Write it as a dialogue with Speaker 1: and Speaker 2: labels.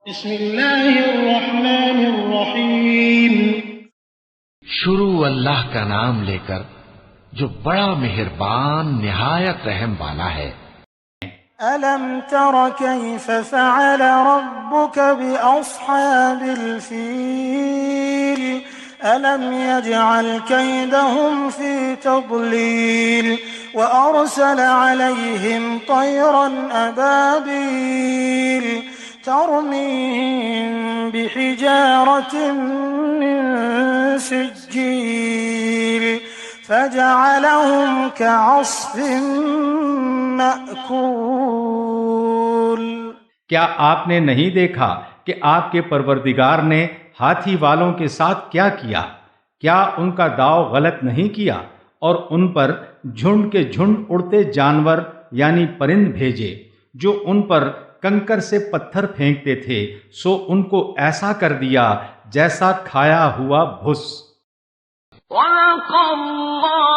Speaker 1: بسم اللہ الرحمن الرحیم۔
Speaker 2: شروع اللہ کا نام لے کر جو بڑا مہربان نہایت رحم والا ہے۔
Speaker 3: ألم تر كيف فعل ربك بأصحاب الفيل ألم يجعل كيدهم في تضليل وأرسل عليهم طيرا أبابيل ترميهم بحجارة من سجيل فجعلهم كعصف مأكول۔
Speaker 4: کیا آپ نے نہیں دیکھا کہ آپ کے پروردگار نے ہاتھی والوں کے ساتھ کیا کیا؟ کیا ان کا داؤ غلط نہیں کیا اور ان پر جھنڈ کے جھنڈ اڑتے جانور یعنی پرند بھیجے جو ان پر کنکر سے پتھر پھینکتے تھے، سو ان کو ایسا کر دیا جیسا کھایا ہوا بھس۔
Speaker 5: صدق اللہ